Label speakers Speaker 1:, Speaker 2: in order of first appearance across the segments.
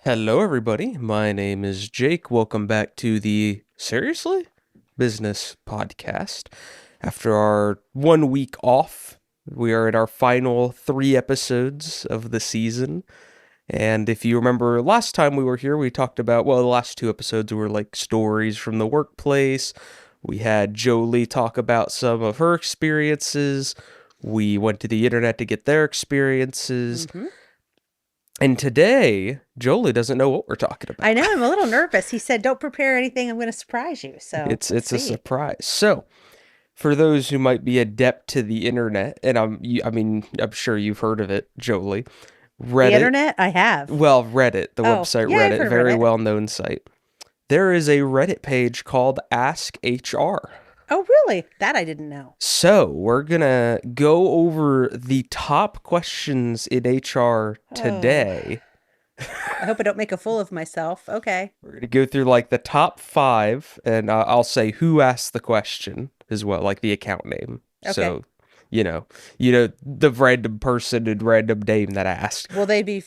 Speaker 1: Hello, everybody. My name is Jake. Welcome back to the Seriously Business Podcast. After our 1 week off, we are at our final 3 episodes of the season. And if you remember last time we were here, we talked about, well, the last 2 episodes were like stories from the workplace. We had Jolie talk about some of her experiences. We went to the internet to get their experiences.
Speaker 2: Mm-hmm.
Speaker 1: And today, Jolie doesn't know what we're talking
Speaker 2: I
Speaker 1: about.
Speaker 2: know, I'm a little nervous. He said, "Don't prepare anything. I'm going to surprise you." So
Speaker 1: It's
Speaker 2: let's
Speaker 1: it's a
Speaker 2: see.
Speaker 1: surprise. So, for those who might be adept to the internet, and I'm sure you've heard of it, Jolie,
Speaker 2: The
Speaker 1: Reddit.
Speaker 2: internet, I have.
Speaker 1: Well, Reddit, the
Speaker 2: Oh,
Speaker 1: website
Speaker 2: yeah, I've
Speaker 1: Reddit,
Speaker 2: heard of
Speaker 1: very
Speaker 2: Reddit.
Speaker 1: well known site. There is a Reddit page called AskHR.
Speaker 2: Oh, really? That I didn't know.
Speaker 1: So, we're gonna go over the top questions in HR
Speaker 2: Oh,
Speaker 1: today.
Speaker 2: I hope I don't make a fool of myself. Okay.
Speaker 1: We're gonna go through like the top five, and I'll say who asked the question as well, like the account name.
Speaker 2: Okay.
Speaker 1: So, the random person and random name that asked.
Speaker 2: Will they be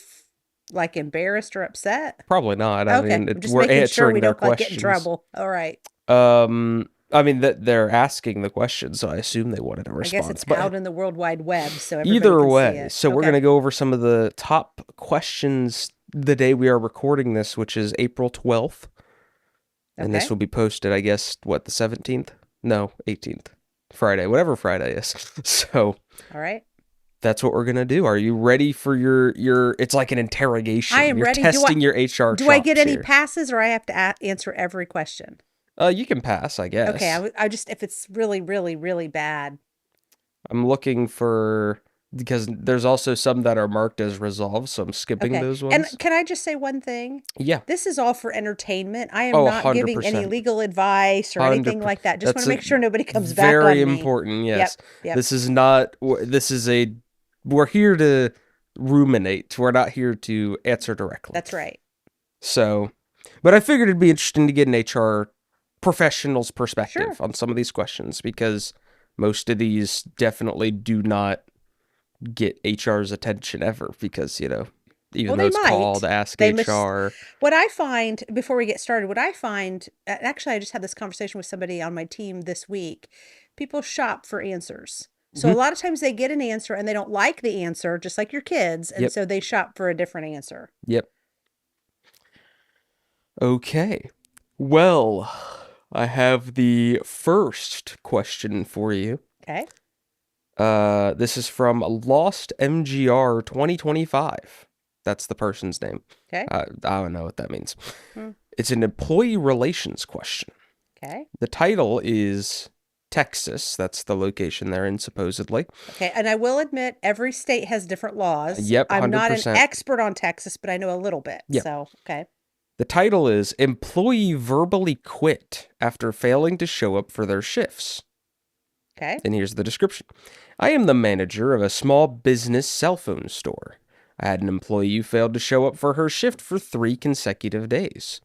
Speaker 2: like embarrassed or upset?
Speaker 1: Probably not. I
Speaker 2: Okay.
Speaker 1: mean,
Speaker 2: I'm just
Speaker 1: we're
Speaker 2: making sure we
Speaker 1: answering their
Speaker 2: don't like get in
Speaker 1: questions.
Speaker 2: trouble. All right.
Speaker 1: I mean that they're asking the question, so I assume they wanted a
Speaker 2: I guess it's
Speaker 1: response.
Speaker 2: out
Speaker 1: But
Speaker 2: in the World Wide Web, so everybody
Speaker 1: either
Speaker 2: can see
Speaker 1: way,
Speaker 2: it.
Speaker 1: so we're
Speaker 2: Okay.
Speaker 1: gonna go over some of the top questions the day we are recording this, which is April 12th. And this
Speaker 2: Okay.
Speaker 1: will be posted, I guess, what, the 17th? No, 18th. Friday, whatever Friday is. So
Speaker 2: All right.
Speaker 1: that's what we're gonna do. Are you ready for your it's like an interrogation.
Speaker 2: I am
Speaker 1: You're
Speaker 2: ready.
Speaker 1: testing your HR
Speaker 2: Do I get
Speaker 1: chops
Speaker 2: any
Speaker 1: here.
Speaker 2: passes, or I have to answer every question?
Speaker 1: You can pass, I
Speaker 2: Okay,
Speaker 1: guess.
Speaker 2: I just if it's really, really, really bad.
Speaker 1: I'm looking for because there's also some that are marked as resolved, so I'm skipping
Speaker 2: Okay.
Speaker 1: those
Speaker 2: And
Speaker 1: ones.
Speaker 2: can I just say one thing?
Speaker 1: Yeah.
Speaker 2: This is all for entertainment. I am
Speaker 1: Oh,
Speaker 2: not giving any
Speaker 1: 100%.
Speaker 2: legal advice or anything
Speaker 1: 100%.
Speaker 2: like that. Just want
Speaker 1: That's
Speaker 2: to
Speaker 1: a
Speaker 2: make sure nobody comes back
Speaker 1: very
Speaker 2: on me.
Speaker 1: important, yes.
Speaker 2: Yep. Yep.
Speaker 1: This is not this is a we're here to ruminate. We're not here to answer directly.
Speaker 2: That's right.
Speaker 1: So, but I figured it'd be interesting to get an HR professional's perspective
Speaker 2: Sure.
Speaker 1: on some of these questions because most of these definitely do not get HR's attention ever because, even
Speaker 2: Well,
Speaker 1: though
Speaker 2: they
Speaker 1: it's called
Speaker 2: might.
Speaker 1: Ask
Speaker 2: They must.
Speaker 1: HR.
Speaker 2: What I find before we get started, actually, I just had this conversation with somebody on my team this week. People shop for answers. So a
Speaker 1: Mhm.
Speaker 2: lot of times they get an answer and they don't like the answer, just like your kids. And
Speaker 1: Yep.
Speaker 2: so they shop for a different answer.
Speaker 1: Yep. Okay. Well, I have the first question for you.
Speaker 2: Okay.
Speaker 1: This is from Lost MGR 2025. That's the person's name.
Speaker 2: Okay.
Speaker 1: I don't know what that means.
Speaker 2: Hmm.
Speaker 1: It's an employee relations question.
Speaker 2: Okay.
Speaker 1: The title is Texas. That's the location they're in, supposedly.
Speaker 2: Okay. And I will admit, every state has different laws.
Speaker 1: Yep,
Speaker 2: I'm not an
Speaker 1: 100%.
Speaker 2: expert on Texas, but I know a little bit.
Speaker 1: Yep.
Speaker 2: So, okay.
Speaker 1: The title is Employee Verbally Quit After Failing to Show Up for Their Shifts.
Speaker 2: Okay.
Speaker 1: And here's the description. I am the manager of a small business cell phone store. I had an employee who failed to show up for her shift for 3 consecutive days.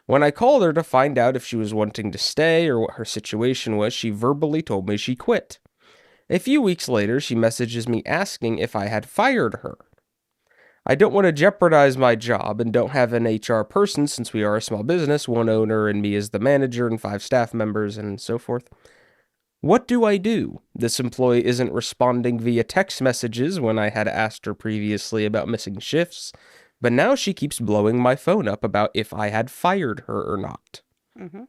Speaker 1: When I called her to find out if she was wanting to stay or what her situation was, she verbally told me she quit. A few weeks later, she messages me asking if I had fired her. I don't want to jeopardize my job and don't have an HR person since we are a small business, one owner and me as the manager and 5 staff members and so forth. What do I do? This employee isn't responding via text messages when I had asked her previously about missing shifts, but now she keeps blowing my phone up about if I had fired her or not.
Speaker 2: Mm-hmm.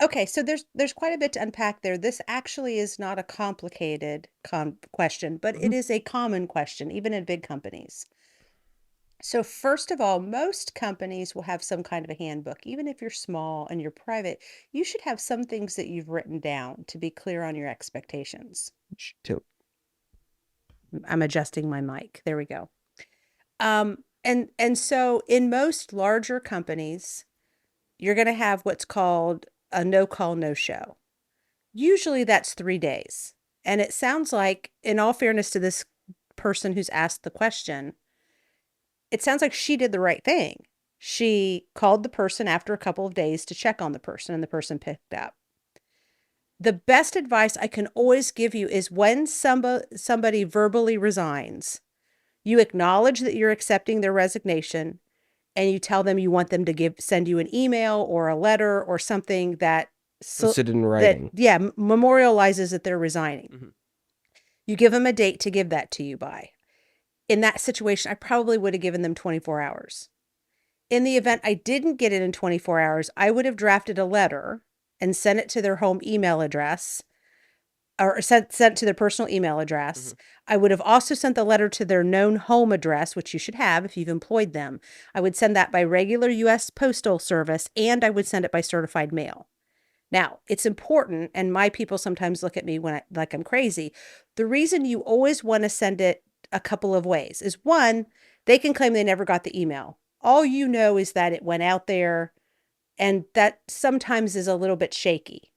Speaker 2: Okay, so there's quite a bit to unpack there. This actually is not a complicated question, but it is a common question, even in big companies. So first of all, most companies will have some kind of a handbook. Even if you're small and you're private, you should have some things that you've written down to be clear on your expectations. I'm adjusting my mic. There we go. And so in most larger companies, you're going to have what's called a no call, no show. Usually that's 3 days. And it sounds like, in all fairness to this person who's asked the question, it sounds like she did the right thing. She called the person after a couple of days to check on the person, and the person picked up. The best advice I can always give you is when somebody verbally resigns, You acknowledge that you're accepting their resignation, and you tell them you want them to send you an email or a letter or something that
Speaker 1: Puts it in writing.
Speaker 2: memorializes that they're resigning.
Speaker 1: Mm-hmm.
Speaker 2: You give them a date to give that to you by. In that situation, I probably would have given them 24 hours. In the event I didn't get it in 24 hours, I would have drafted a letter and sent it to their home email address, or sent it to their personal email address.
Speaker 1: Mm-hmm.
Speaker 2: I would have also sent the letter to their known home address, which you should have if you've employed them. I would send that by regular U.S. Postal Service, and I would send it by certified mail. Now, it's important, and my people sometimes look at me like I'm crazy. The reason you always want to send it a couple of ways is, one, they can claim they never got the email. All you know is that it went out there, and that sometimes is a little bit shaky.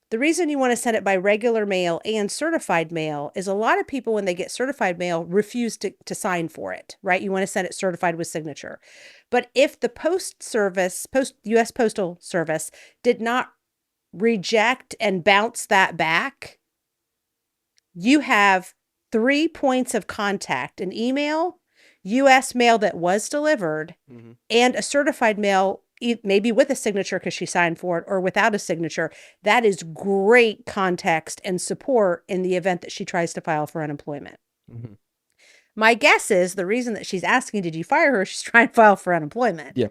Speaker 2: The reason you want to send it by regular mail and certified mail is a lot of people, when they get certified mail, refuse to sign for it, right? You want to send it certified with signature. But if the U.S. Postal Service did not reject and bounce that back, you have 3 points of contact: an email, U.S. mail that was delivered,
Speaker 1: Mm-hmm.
Speaker 2: and a certified mail, maybe with a signature because she signed for it, or without a signature. That is great context and support in the event that she tries to file for unemployment.
Speaker 1: Mm-hmm.
Speaker 2: My guess is the reason that she's asking, did you fire her? She's trying to file for unemployment.
Speaker 1: Yeah.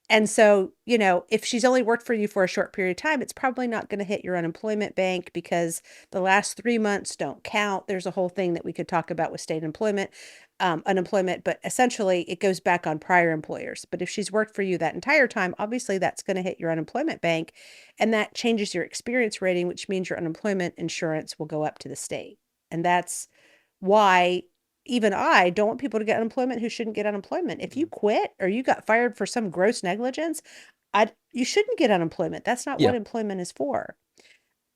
Speaker 2: And so, if she's only worked for you for a short period of time, it's probably not going to hit your unemployment bank because the last 3 months don't count. There's a whole thing that we could talk about with state unemployment, but essentially it goes back on prior employers. But if she's worked for you that entire time, obviously that's going to hit your unemployment bank, and that changes your experience rating, which means your unemployment insurance will go up to the state. And that's why even I don't want people to get unemployment who shouldn't get unemployment. If you quit or you got fired for some gross negligence, you shouldn't get unemployment. That's not
Speaker 1: Yeah.
Speaker 2: what employment is for.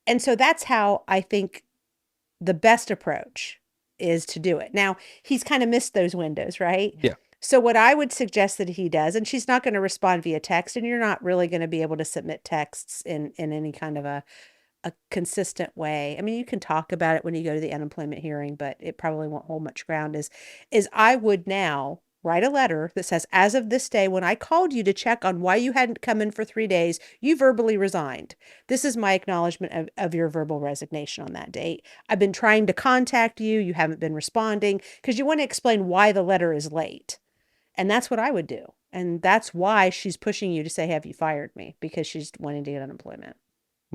Speaker 2: And so that's how I think the best approach is to do it. Now, he's kind of missed those windows, right?
Speaker 1: Yeah.
Speaker 2: So what I would suggest that he does, and she's not going to respond via text, and you're not really going to be able to submit texts in any kind of a consistent way. I mean, you can talk about it when you go to the unemployment hearing, but it probably won't hold much ground. Is I would now write a letter that says, as of this day, when I called you to check on why you hadn't come in for 3 days, you verbally resigned. This is my acknowledgement of your verbal resignation on that date. I've been trying to contact you. You haven't been responding, because you want to explain why the letter is late. And that's what I would do. And that's why she's pushing you to say, have you fired me? Because she's wanting to get unemployment.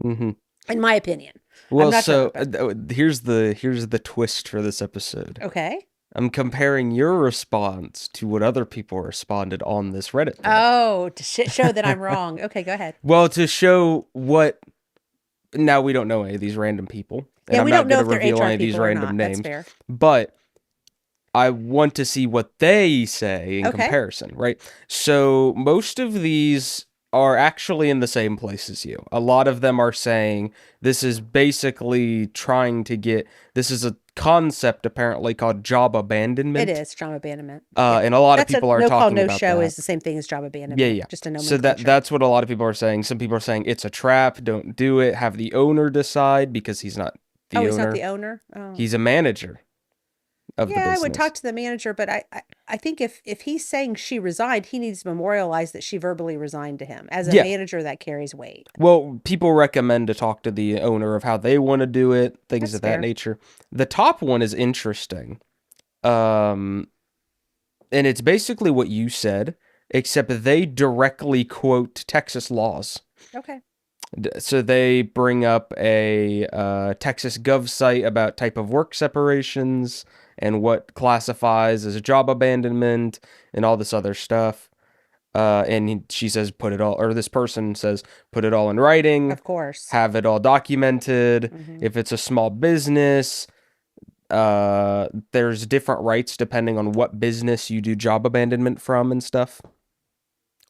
Speaker 1: Mm-hmm.
Speaker 2: In my opinion.
Speaker 1: Well,
Speaker 2: not
Speaker 1: so
Speaker 2: sure,
Speaker 1: here's the twist for this episode.
Speaker 2: okay.
Speaker 1: I'm comparing your response to what other people responded on this Reddit thread.
Speaker 2: Oh, to show that I'm wrong. Okay, go ahead.
Speaker 1: Well, to show what. Now we don't know any of these random people, and
Speaker 2: Yeah,
Speaker 1: I'm
Speaker 2: we
Speaker 1: not
Speaker 2: don't know
Speaker 1: going
Speaker 2: if
Speaker 1: to
Speaker 2: they're
Speaker 1: reveal
Speaker 2: HR
Speaker 1: any of these
Speaker 2: people or
Speaker 1: random
Speaker 2: not. That's
Speaker 1: names.
Speaker 2: fair.
Speaker 1: But I want to see what they say in
Speaker 2: Okay.
Speaker 1: comparison, right? So most of these are actually in the same place as you. A lot of them are saying this is basically trying to get. This is a concept apparently called job abandonment.
Speaker 2: It is job abandonment.
Speaker 1: And a lot of people are
Speaker 2: no call,
Speaker 1: talking
Speaker 2: no
Speaker 1: about
Speaker 2: show
Speaker 1: that.
Speaker 2: is the same thing as job abandonment.
Speaker 1: Yeah.
Speaker 2: Just a
Speaker 1: So
Speaker 2: nomenclature.
Speaker 1: that's what a lot of people are saying. Some people are saying it's a trap. Don't do it. Have the owner decide, because he's not the owner.
Speaker 2: He's not the owner? Oh.
Speaker 1: He's a manager of the business.
Speaker 2: I would talk to the manager, but I think if he's saying she resigned, he needs to memorialize that she verbally resigned to him. As a manager, that carries weight.
Speaker 1: Well, people recommend to talk to the owner of how they want to do it, things of that nature. The top one is interesting. And it's basically what you said, except they directly quote Texas laws.
Speaker 2: Okay.
Speaker 1: So they bring up a Texas Gov site about type of work separations and what classifies as a job abandonment and all this other stuff. She says, this person says, put it all in writing.
Speaker 2: Of course.
Speaker 1: Have it all documented.
Speaker 2: Mm-hmm.
Speaker 1: If it's a small business, there's different rights depending on what business you do job abandonment from and stuff.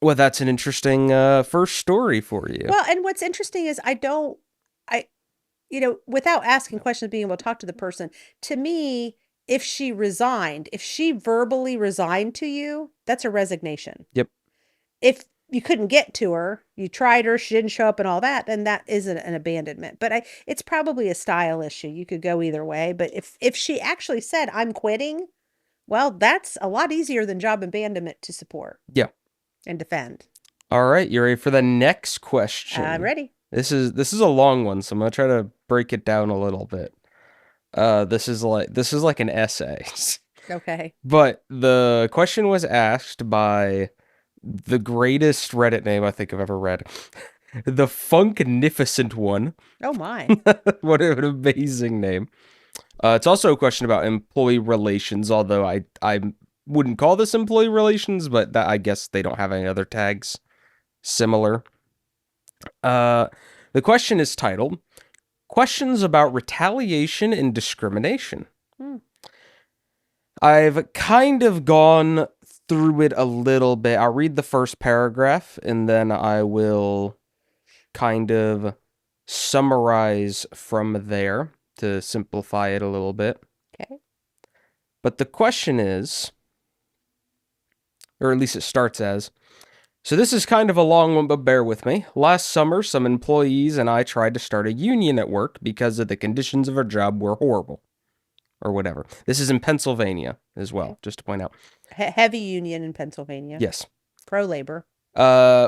Speaker 1: Well, that's an interesting first story for you.
Speaker 2: Well, and what's interesting is without asking questions, being able to talk to the person, to me, if she verbally resigned to you, that's a resignation.
Speaker 1: Yep.
Speaker 2: If you couldn't get to her, you tried her, she didn't show up and all that, then that isn't an abandonment. But it's probably a style issue. You could go either way. But if she actually said, I'm quitting, Well, that's a lot easier than job abandonment to support
Speaker 1: Yeah.
Speaker 2: and defend.
Speaker 1: All right, you ready for the next
Speaker 2: I'm
Speaker 1: question?
Speaker 2: ready.
Speaker 1: This is a long one, so I'm gonna try to break it down a little bit. This is like an essay.
Speaker 2: Okay.
Speaker 1: But the question was asked by the greatest Reddit name I think I've ever read. The Funknificent One.
Speaker 2: Oh my.
Speaker 1: What an amazing name. It's also a question about employee relations, although I wouldn't call this employee relations, but that I guess they don't have any other tags similar. Uh, the question is titled Questions about Retaliation and Discrimination.
Speaker 2: Hmm.
Speaker 1: I've kind of gone through it a little bit. I'll read the first paragraph and then I will kind of summarize from there to simplify it a little bit.
Speaker 2: Okay.
Speaker 1: But the question is, or at least it starts as, so this is kind of a long one, but bear with me. Last summer, some employees and I tried to start a union at work because of the conditions of our job were horrible. Or whatever. This is in Pennsylvania as well,
Speaker 2: Okay.
Speaker 1: just to point out.
Speaker 2: Heavy union in Pennsylvania.
Speaker 1: Yes.
Speaker 2: Pro labor.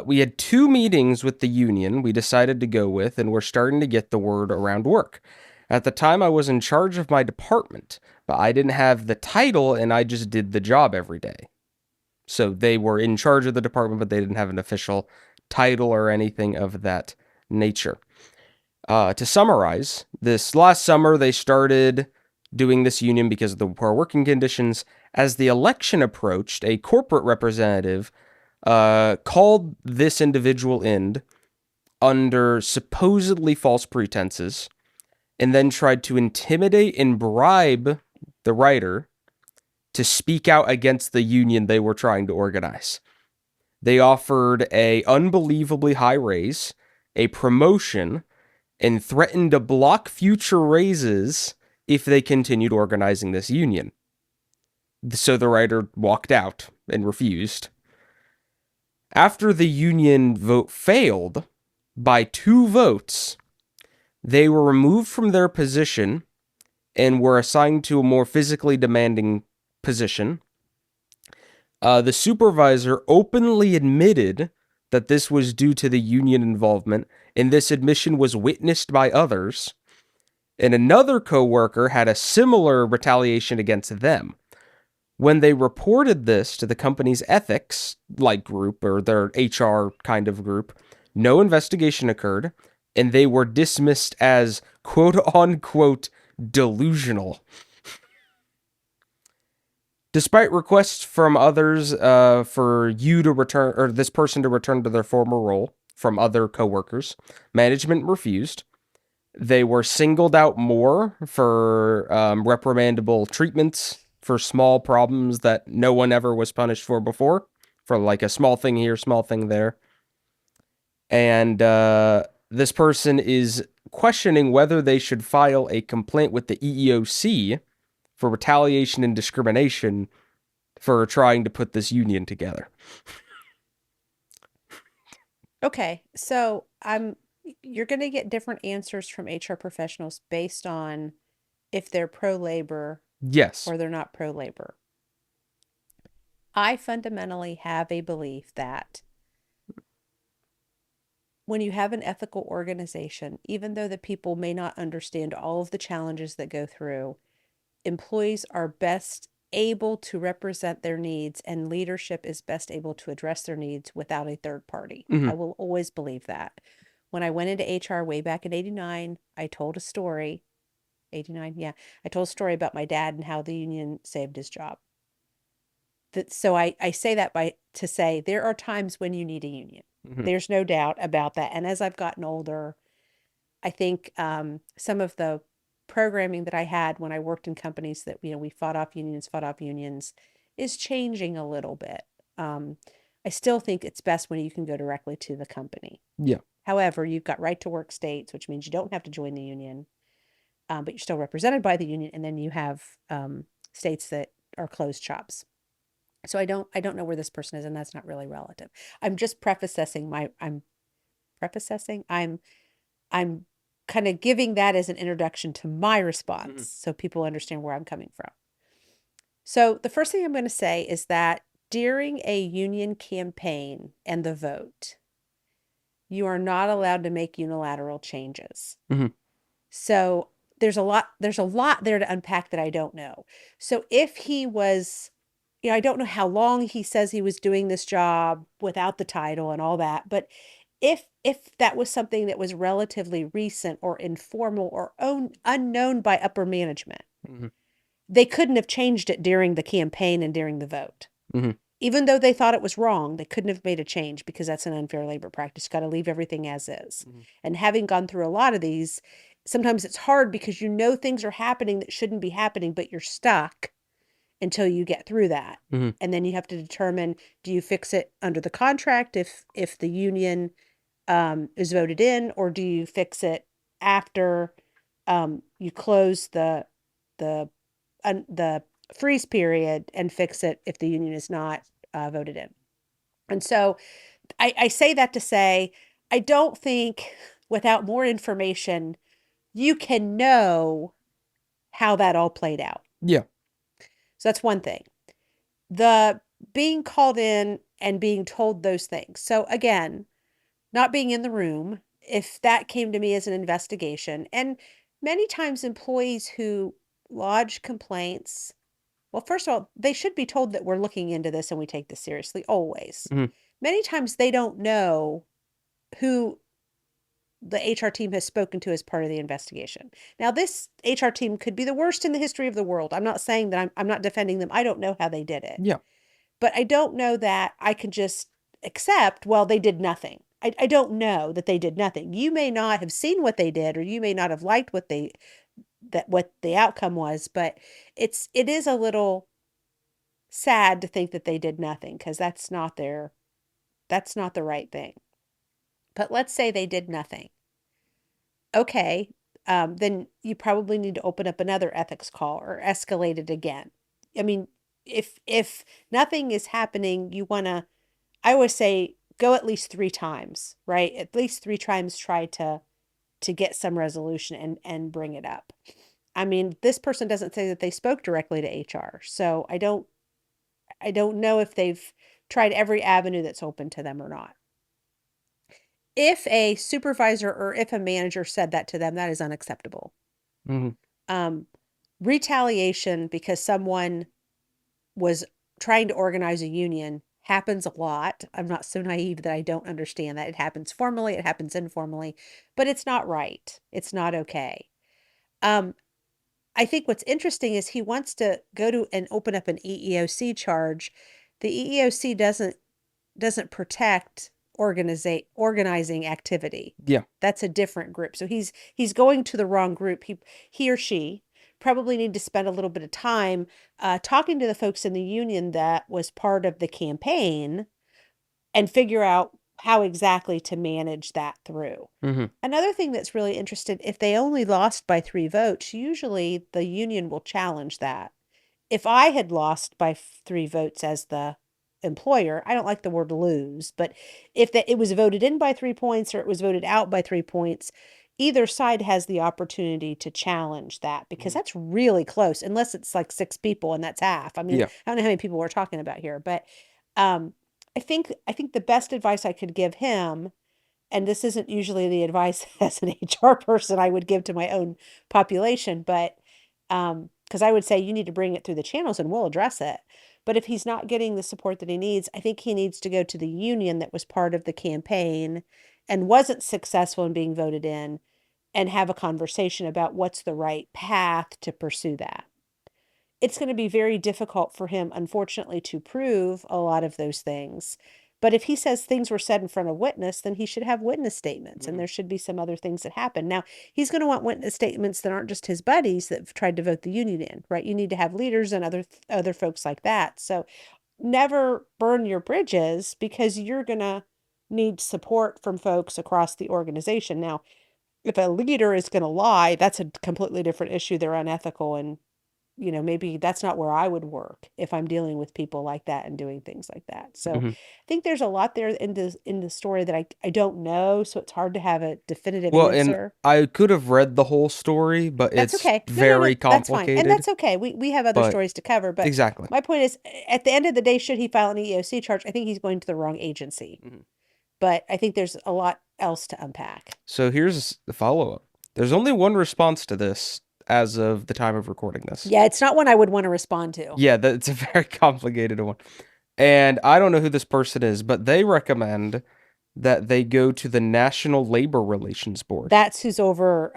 Speaker 1: We had 2 meetings with the union we decided to go with, and we're starting to get the word around work. At the time, I was in charge of my department, but I didn't have the title, and I just did the job every day. So they were in charge of the department, but they didn't have an official title or anything of that nature. To summarize, this last summer, they started doing this union because of the poor working conditions. As the election approached, a corporate representative called this individual in under supposedly false pretenses and then tried to intimidate and bribe the writer to speak out against the union they were trying to organize. They offered a unbelievably high raise, a promotion, and threatened to block future raises if they continued organizing this union. So the writer walked out and refused. After the union vote failed by 2 votes, they were removed from their position and were assigned to a more physically demanding position. The supervisor openly admitted that this was due to the union involvement, and this admission was witnessed by others. And another coworker had a similar retaliation against them. When they reported this to the company's ethics group or their HR kind of group, no investigation occurred, and they were dismissed as quote unquote delusional. Despite requests from others for you to return, or this person to return to their former role from other coworkers, management refused. They were singled out more for reprimandable treatments for small problems that no one ever was punished for before, for like a small thing here, small thing there. And this person is questioning whether they should file a complaint with the EEOC for retaliation and discrimination for trying to put this union together.
Speaker 2: Okay. So you're going to get different answers from HR professionals based on if they're pro labor
Speaker 1: Yes.
Speaker 2: or they're not pro labor. I fundamentally have a belief that when you have an ethical organization, even though the people may not understand all of the challenges that go through, employees are best able to represent their needs and leadership is best able to address their needs without a third party.
Speaker 1: Mm-hmm.
Speaker 2: I will always believe that. When I went into HR way back in 89, I told a story. 89, yeah. I told a story about my dad and how the union saved his job. So I say that to say there are times when you need a union.
Speaker 1: Mm-hmm.
Speaker 2: There's no doubt about that. And as I've gotten older, I think some of the programming that I had when I worked in companies that, we fought off unions is changing a little bit. I still think it's best when you can go directly to the company.
Speaker 1: Yeah.
Speaker 2: However, you've got right to work states, which means you don't have to join the union, but you're still represented by the union. And then you have states that are closed shops. So I don't know where this person is, and that's not really relative. I'm just I'm kind of giving that as an introduction to my response so people understand where I'm coming from. So the first thing I'm going to say is that during a union campaign and the vote, you are not allowed to make unilateral changes.
Speaker 1: Hmm.
Speaker 2: So there's a lot there to unpack that I don't know. So if he was, I don't know how long he says he was doing this job without the title and all that, but if that was something that was relatively recent or informal or unknown by upper management,
Speaker 1: Hmm.
Speaker 2: they couldn't have changed it during the campaign and during the vote.
Speaker 1: Hmm.
Speaker 2: Even though they thought it was wrong, they couldn't have made a change because that's an unfair labor practice. Got to leave everything as is.
Speaker 1: Hmm.
Speaker 2: And having gone through a lot of these, sometimes it's hard because things are happening that shouldn't be happening, but you're stuck until you get through that.
Speaker 1: Hmm.
Speaker 2: And then you have to determine, do you fix it under the contract if the union is voted in, or do you fix it after you close the the freeze period and fix it if the union is not voted in? And so I say that to say, I don't think without more information, you can know how that all played out.
Speaker 1: Yeah.
Speaker 2: So that's one thing. The being called in and being told those things. So again, not being in the room, if that came to me as an investigation, and many times employees who lodge complaints, well, first of all, they should be told that we're looking into this and we take this seriously always.
Speaker 1: Hmm.
Speaker 2: Many times they don't know who the HR team has spoken to as part of the investigation. Now, this HR team could be the worst in the history of the world. I'm not saying that I'm not defending them. I don't know how they did it.
Speaker 1: Yeah.
Speaker 2: But I don't know that I can just accept, well, they did nothing. I don't know that they did nothing. You may not have seen what they did, or you may not have liked what the outcome was, but it is a little sad to think that they did nothing because that's not the right thing. But let's say they did nothing. Okay, then you probably need to open up another ethics call or escalate it again. I mean, if nothing is happening, you want to, I always say go at least 3 times, right? At least 3 times try to get some resolution and bring it up. I mean, this person doesn't say that they spoke directly to HR. So I don't know if they've tried every avenue that's open to them or not. If a supervisor or if a manager said that to them, that is unacceptable.
Speaker 1: Hmm.
Speaker 2: Um, Retaliation because someone was trying to organize a union happens a lot. I'm not so naive that I don't understand that. It happens formally, it happens informally, but it's not right. It's not okay. Um, I think what's interesting is he wants to go to and open up an EEOC charge. The EEOC doesn't protect organizing activity.
Speaker 1: Yeah.
Speaker 2: That's a different group. So he's going to the wrong group. He or she probably need to spend a little bit of time talking to the folks in the union that was part of the campaign and figure out how exactly to manage that through.
Speaker 1: Hmm.
Speaker 2: Another thing that's really interesting, if they only lost by 3 votes, usually the union will challenge that. If I had lost by 3 votes as the employer, I don't like the word lose, but if it was voted in by 3 points or it was voted out by 3 points, either side has the opportunity to challenge that because
Speaker 1: Hmm.
Speaker 2: that's really close, unless it's like 6 people and that's half. I mean,
Speaker 1: Yeah.
Speaker 2: I don't know how many people we're talking about here, but um, I think the best advice I could give him, and this isn't usually the advice as an HR person I would give to my own population, but because I would say you need to bring it through the channels and we'll address it. But if he's not getting the support that he needs, I think he needs to go to the union that was part of the campaign and wasn't successful in being voted in and have a conversation about what's the right path to pursue that. It's going to be very difficult for him, unfortunately, to prove a lot of those things. But if he says things were said in front of witness, then he should have witness statements and
Speaker 1: Hmm.
Speaker 2: there should be some other things that happen. Now, he's going to want witness statements that aren't just his buddies that have tried to vote the union in, right? You need to have leaders and other folks like that. So never burn your bridges because you're going to need support from folks across the organization. Now, if a leader is going to lie, that's a completely different issue. They're unethical and maybe that's not where I would work if I'm dealing with people like that and doing things like that. So
Speaker 1: Hmm.
Speaker 2: I think there's a lot there in the story that I don't know, so it's hard to have a definitive
Speaker 1: Well, and
Speaker 2: answer.
Speaker 1: I could have read the whole story, but
Speaker 2: That's
Speaker 1: it's
Speaker 2: okay. No, no, no,
Speaker 1: very
Speaker 2: that's fine. And
Speaker 1: complicated.
Speaker 2: that's okay. We have other
Speaker 1: But
Speaker 2: stories to cover, but
Speaker 1: exactly.
Speaker 2: my point is at the end of the day, should he file an EEOC charge, I think he's going to the wrong agency.
Speaker 1: Mhm.
Speaker 2: But I think there's a lot else to unpack.
Speaker 1: So here's the follow up. There's only one response to this as of the time of recording this.
Speaker 2: Yeah, it's not one I would want to respond to.
Speaker 1: Yeah, that's a very complicated one. And I don't know who this person is, but they recommend that they go to the National Labor Relations Board.
Speaker 2: That's who's over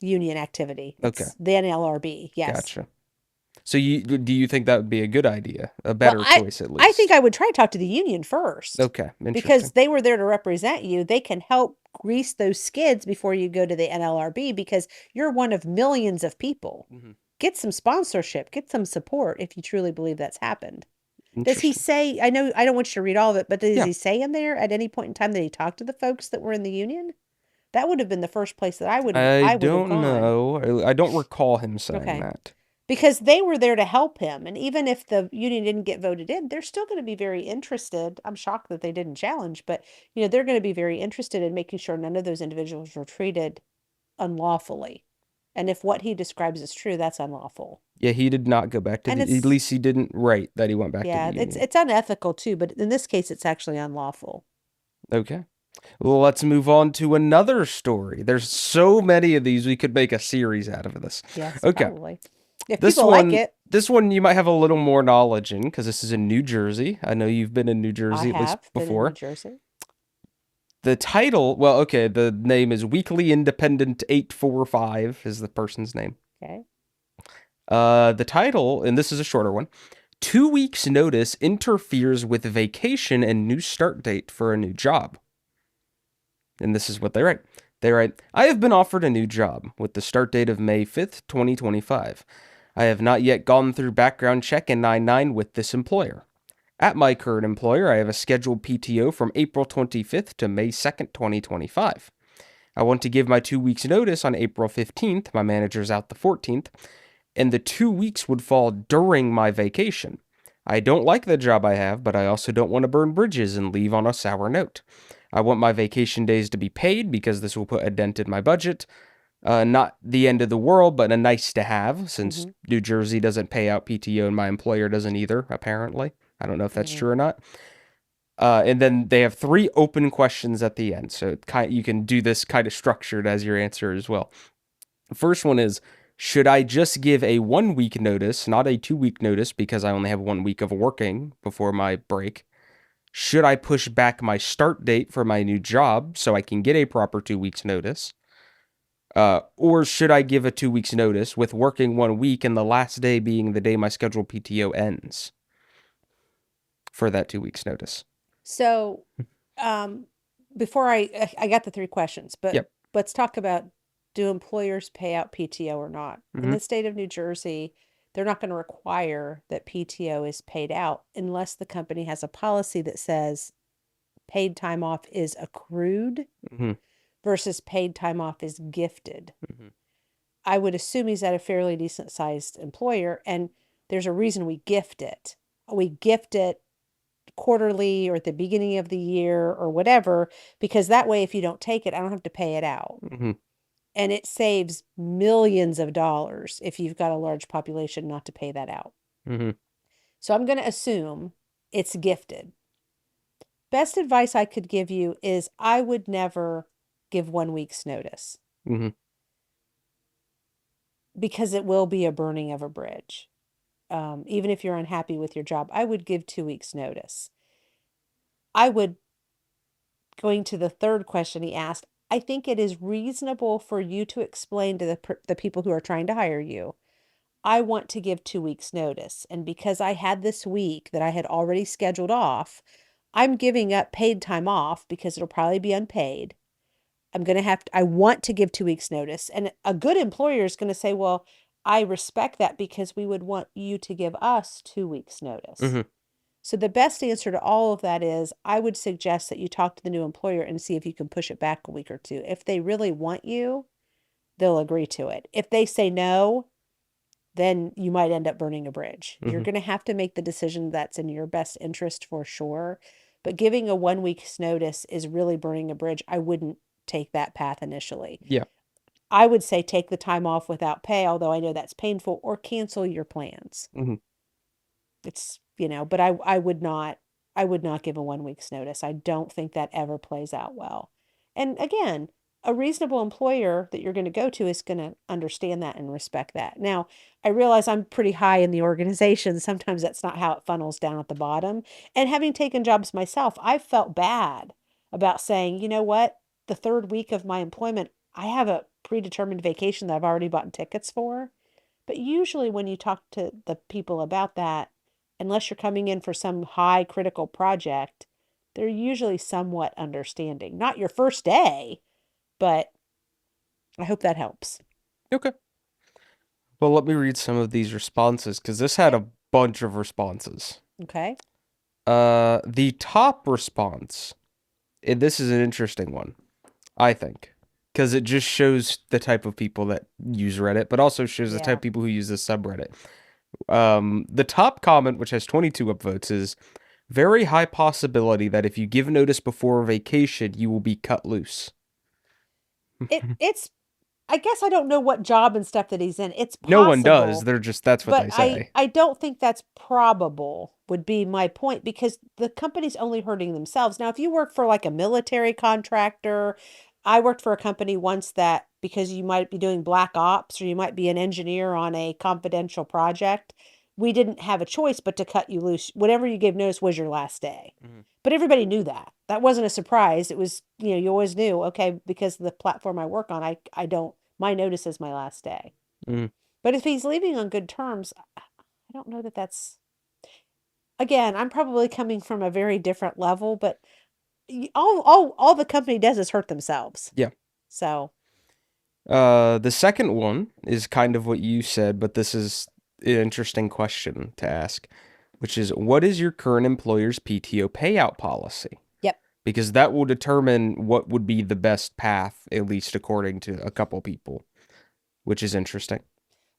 Speaker 2: union activity.
Speaker 1: Okay,
Speaker 2: It's the NLRB. Yes.
Speaker 1: gotcha. So do you think that would be a good idea? A
Speaker 2: Well,
Speaker 1: better choice at
Speaker 2: I think
Speaker 1: least?
Speaker 2: I would try to talk to the union first
Speaker 1: Okay,
Speaker 2: because
Speaker 1: interesting.
Speaker 2: they were there to represent you. They can help grease those skids before you go to the NLRB because you're one of millions of people.
Speaker 1: Hmm.
Speaker 2: Get some sponsorship, get some support if you truly believe that's happened. Does he
Speaker 1: Interesting.
Speaker 2: say, I know I don't want you to read all of it, but does
Speaker 1: Yeah,
Speaker 2: he say in there at any point in time that he talked to the folks that were in the union? That would have been the first place that
Speaker 1: I
Speaker 2: I would have
Speaker 1: don't
Speaker 2: gone.
Speaker 1: know. I don't recall him saying
Speaker 2: Okay.
Speaker 1: that.
Speaker 2: Because they were there to help him. And even if the union didn't get voted in, they're still going to be very interested. I'm shocked that they didn't challenge, but they're going to be very interested in making sure none of those individuals were treated unlawfully. And if what he describes is true, that's unlawful.
Speaker 1: Yeah, he did not go back to
Speaker 2: And
Speaker 1: the. At
Speaker 2: it's
Speaker 1: least he didn't write that he went back to the
Speaker 2: yeah, it's
Speaker 1: union.
Speaker 2: it's unethical too, but in this case it's actually unlawful.
Speaker 1: Okay. Well, let's move on to another story. There's so many of these we could make a series out of this.
Speaker 2: Yes,
Speaker 1: Okay.
Speaker 2: probably. If
Speaker 1: This
Speaker 2: people like
Speaker 1: one
Speaker 2: it,
Speaker 1: this one you might have a little more knowledge in because this is in New Jersey. I know you've been in New
Speaker 2: I
Speaker 1: Jersey at least
Speaker 2: have been in New
Speaker 1: before.
Speaker 2: Jersey.
Speaker 1: The title, well, okay, the name is Weekly Independent 845 is the person's name.
Speaker 2: Okay.
Speaker 1: The title, and this is a shorter one. 2 weeks notice interferes with vacation and new start date for a new job. And this is what they write. They write, I have been offered a new job with the start date of May 5th, 2025. I have not yet gone through background check and 99 with this employer. At my current employer, I have a scheduled PTO from April 25th to May 2nd, 2025. I want to give my 2 weeks notice on April 15th. My manager's out the 14th, and the 2 weeks would fall during my vacation. I don't like the job I have, but I also don't want to burn bridges and leave on a sour note. I want my vacation days to be paid because this will put a dent in my budget. Not the end of the world, but a nice to have since
Speaker 2: Mm-hmm.
Speaker 1: New Jersey doesn't pay out PTO and my employer doesn't either, apparently. I don't know if that's
Speaker 2: Mm-hmm.
Speaker 1: true or not. And then they have 3 open questions at the end. So you can do this kind of structured as your answer as well. The first one is, should I just give a 1 week notice, not a 2 week notice, because I only have 1 week of working before my break? Should I push back my start date for my new job so I can get a proper 2 weeks notice? Or should I give a 2 weeks notice with working 1 week and the last day being the day my scheduled PTO ends for that 2 weeks notice?
Speaker 2: So, um, before I got the three questions, but
Speaker 1: Yep.
Speaker 2: let's talk about, do employers pay out PTO or not? In
Speaker 1: Mm-hmm.
Speaker 2: the state of New Jersey, they're not going to require that PTO is paid out unless the company has a policy that says paid time off is accrued
Speaker 1: Mm-hmm.
Speaker 2: versus paid time off is gifted.
Speaker 1: Mm-hmm.
Speaker 2: I would assume he's at a fairly decent sized employer, and there's a reason we gift it. We gift it quarterly or at the beginning of the year or whatever, because that way, if you don't take it, I don't have to pay it out.
Speaker 1: Mm-hmm.
Speaker 2: And it saves millions of dollars if you've got a large population not to pay that out.
Speaker 1: Mm-hmm.
Speaker 2: So I'm going to assume it's gifted. Best advice I could give you is I would never give 1 week's notice
Speaker 1: Mm-hmm.
Speaker 2: because it will be a burning of a bridge. Even if you're unhappy with your job, I would give 2 weeks notice. I would, going to the third question he asked, I think it is reasonable for you to explain to the people who are trying to hire you, I want to give 2 weeks notice. And because I had this week that I had already scheduled off, I'm giving up paid time off because it'll probably be unpaid. I want to give 2 weeks notice. And a good employer is going to say, well, I respect that because we would want you to give us 2 weeks notice.
Speaker 1: Mm-hmm.
Speaker 2: So the best answer to all of that is I would suggest that you talk to the new employer and see if you can push it back a week or two. If they really want you, they'll agree to it. If they say no, then you might end up burning a bridge. You're
Speaker 1: Hmm.
Speaker 2: going to have to make the decision that's in your best interest for sure. But giving a 1 week's notice is really burning a bridge. I wouldn't take that path initially.
Speaker 1: Yeah.
Speaker 2: I would say take the time off without pay, although I know that's painful, or cancel your plans.
Speaker 1: Hmm.
Speaker 2: It's, but I would not give a 1 week's notice. I don't think that ever plays out well. And again, a reasonable employer that you're going to go to is going to understand that and respect that. Now, I realize I'm pretty high in the organization. Sometimes that's not how it funnels down at the bottom. And having taken jobs myself, I felt bad about saying, you know what? The third week of my employment, I have a predetermined vacation that I've already bought tickets for. But usually, when you talk to the people about that, unless you're coming in for some high critical project, they're usually somewhat understanding. Not your first day, but I hope that helps.
Speaker 1: Okay. Well, let me read some of these responses because this had
Speaker 2: Yeah.
Speaker 1: a bunch of responses.
Speaker 2: Okay.
Speaker 1: The top response, and this is an interesting one, I think, because it just shows the type of people that use Reddit, but also shows the type
Speaker 2: Yeah.
Speaker 1: of people who use the subreddit. The top comment, which has 22 upvotes, is very high possibility that if you give notice before vacation, you will be cut loose.
Speaker 2: It's I guess I don't know what job and stuff that he's in. It's
Speaker 1: No one does.
Speaker 2: possible,
Speaker 1: They're just, that's what
Speaker 2: but
Speaker 1: they
Speaker 2: I
Speaker 1: say.
Speaker 2: I don't think that's probable would be my point because the company's only hurting themselves. Now, if you work for like a military contractor, I worked for a company once that because you might be doing black ops or you might be an engineer on a confidential project, we didn't have a choice but to cut you loose. Whatever you gave notice was your last day.
Speaker 1: Mhm.
Speaker 2: But everybody knew that. That wasn't a surprise. It was, you always knew, okay, because of the platform I work on, I don't my notice is my last day.
Speaker 1: Mm.
Speaker 2: But if he's leaving on good terms, I don't know that that's again, I'm probably coming from a very different level, but all the company does is hurt themselves.
Speaker 1: Yeah.
Speaker 2: So,
Speaker 1: The second one is kind of what you said, but this is an interesting question to ask, which is what is your current employer's PTO payout policy?
Speaker 2: yep.
Speaker 1: Because that will determine what would be the best path, at least according to a couple people, which is interesting.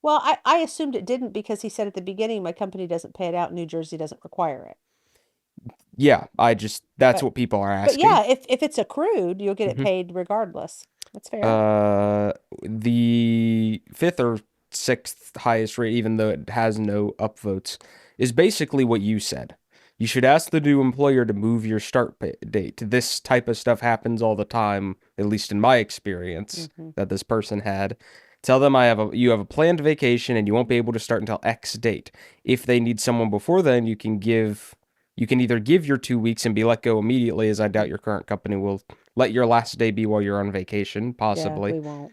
Speaker 2: Well, I assumed it didn't because he said at the beginning my company doesn't pay it out, New Jersey doesn't require it.
Speaker 1: Yeah, that's
Speaker 2: But
Speaker 1: what people are
Speaker 2: but
Speaker 1: asking.
Speaker 2: yeah, if it's accrued, you'll get it
Speaker 1: Mhm.
Speaker 2: paid regardless. That's fair.
Speaker 1: Uh, the fifth or sixth highest rate, even though it has no upvotes, is basically what you said. You should ask the new employer to move your start date. This type of stuff happens all the time, at least in my experience,
Speaker 2: Hmm.
Speaker 1: that this person had. Tell them you have a planned vacation and you won't be able to start until X date. If they need someone before then, you can either give your 2 weeks and be let go immediately, as I doubt your current company will let your last day be while you're on vacation,
Speaker 2: Yeah,
Speaker 1: possibly.
Speaker 2: we won't.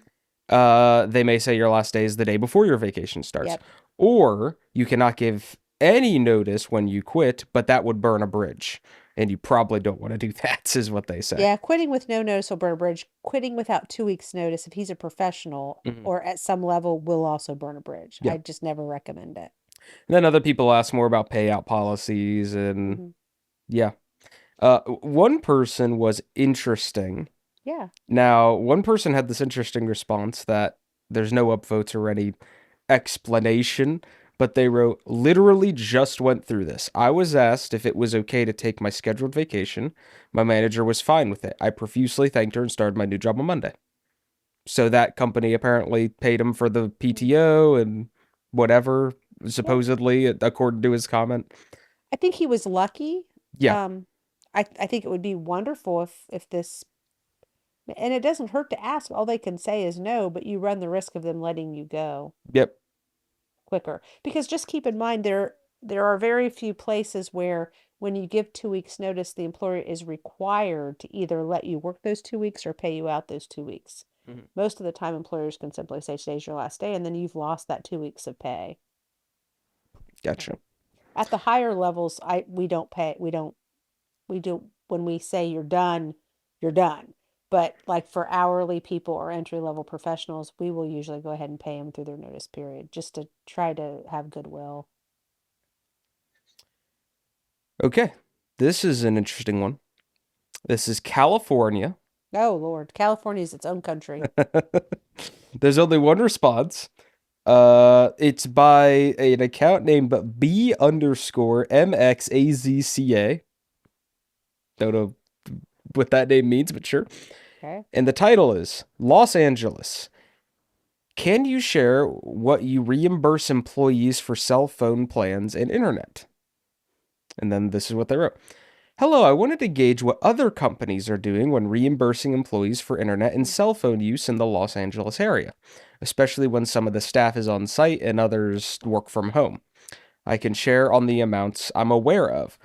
Speaker 1: They may say your last day is the day before your vacation starts.
Speaker 2: Yep.
Speaker 1: Or you cannot give any notice when you quit, but that would burn a bridge. And you probably don't want to do that, is what they say.
Speaker 2: Yeah, quitting with no notice will burn a bridge. Quitting without 2 weeks' notice, if he's a professional
Speaker 1: Mhm.
Speaker 2: or at some level, will also burn a bridge.
Speaker 1: Yeah.
Speaker 2: I just never recommend it.
Speaker 1: And then other people ask more about payout policies and
Speaker 2: Hmm.
Speaker 1: yeah. One person was interesting.
Speaker 2: Yeah.
Speaker 1: Now, one person had this interesting response that there's no upvotes or any explanation, but they wrote, literally just went through this. I was asked if it was okay to take my scheduled vacation. My manager was fine with it. I profusely thanked her and started my new job on Monday. So that company apparently paid him for the PTO and whatever,
Speaker 2: Yeah.
Speaker 1: supposedly, according to his comment.
Speaker 2: I think he was lucky.
Speaker 1: Yeah.
Speaker 2: Um, I think it would be wonderful if this, and it doesn't hurt to ask. All they can say is no, but you run the risk of them letting you go
Speaker 1: Yep.
Speaker 2: quicker. Because just keep in mind there are very few places where when you give 2 weeks notice, the employer is required to either let you work those 2 weeks or pay you out those 2 weeks.
Speaker 1: Mhm.
Speaker 2: Most of the time, employers can simply say today's your last day, and then you've lost that 2 weeks of pay.
Speaker 1: Gotcha.
Speaker 2: At the higher levels, we don't pay. We do when we say you're done, you're done. But like for hourly people or entry level professionals, we will usually go ahead and pay them through their notice period just to try to have goodwill.
Speaker 1: Okay. This is an interesting one. This is California.
Speaker 2: Oh Lord, California is its own country.
Speaker 1: There's only one response. It's by an account named B underscore MXAZCA. Don't know what that name means, but sure.
Speaker 2: Okay.
Speaker 1: And the title is Los Angeles. Can you share what you reimburse employees for cell phone plans and internet? And then this is what they wrote. Hello, I wanted to gauge what other companies are doing when reimbursing employees for internet and cell phone use in the Los Angeles area, especially when some of the staff is on site and others work from home. I can share on the amounts I'm aware of.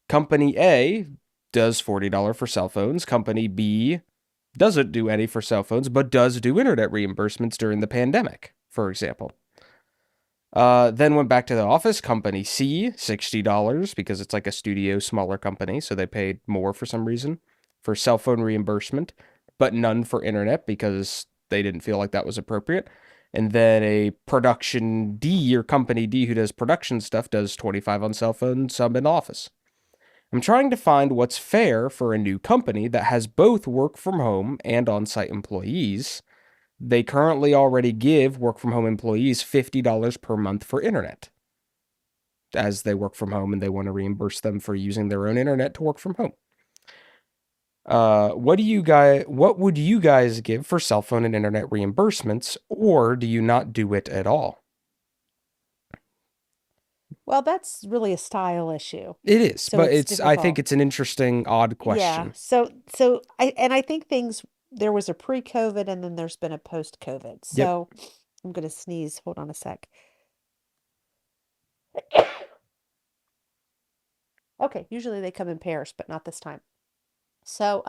Speaker 1: Company A does $40 for cell phones. Company B doesn't do any for cell phones, but does do internet reimbursements during the pandemic, for example. Then went back to the office. Company C, $60 because it's like a studio, smaller company, so they paid more for some reason for cell phone reimbursement, but none for internet because they didn't feel like that was appropriate. And then a production D or company D who does production stuff does 25 on cell phone, some in office. I'm trying to find what's fair for a new company that has both work from home and on-site employees. They currently already give work from home employees $50 per month for internet as they work from home and they want to reimburse them for using their own internet to work from home. What would you guys give for cell phone and internet reimbursements, or do you not do it at all?
Speaker 2: Well, that's really a style issue.
Speaker 1: It is,
Speaker 2: So
Speaker 1: but
Speaker 2: it's
Speaker 1: I think
Speaker 2: difficult.
Speaker 1: it's an interesting, odd
Speaker 2: Yeah.
Speaker 1: question.
Speaker 2: So I think things there was a pre-COVID and then there's been a post-COVID.
Speaker 1: Yep.
Speaker 2: So I'm gonna sneeze. Hold on a sec. Okay, usually they come in pairs, but not this time. So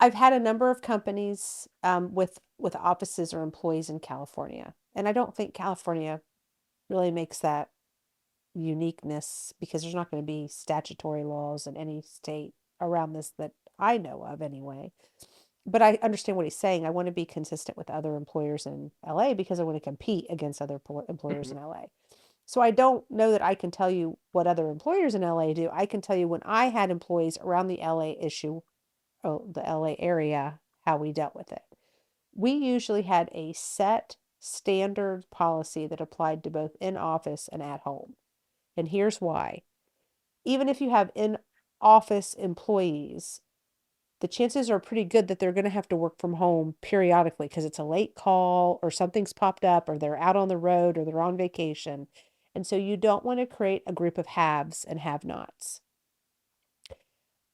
Speaker 2: I've had a number of companies with offices or employees in California, and I don't think California really makes that uniqueness because there's not going to be statutory laws in any state around this that I know of anyway. But I understand what he's saying. I want to be consistent with other employers in LA because I want to compete against other employers
Speaker 1: Mhm.
Speaker 2: in LA. So I don't know that I can tell you what other employers in LA do. I can tell you when I had employees around the LA issue, oh, the LA area, how we dealt with it. We usually had a set standard policy that applied to both in office and at home. And here's why. Even if you have in office employees, the chances are pretty good that they're going to have to work from home periodically because it's a late call or something's popped up or they're out on the road or they're on vacation. And so you don't want to create a group of haves and have nots.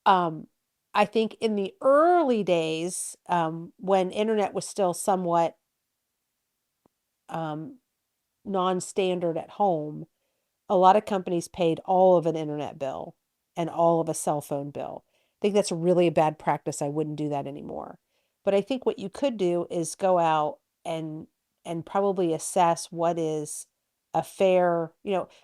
Speaker 2: Um, I think in the early days, when internet was still somewhat um, non standard at home, a lot of companies paid all of an internet bill and all of a cell phone bill. I think that's really a bad practice. I wouldn't do that anymore. But I think what you could do is go out and probably assess what is a fair,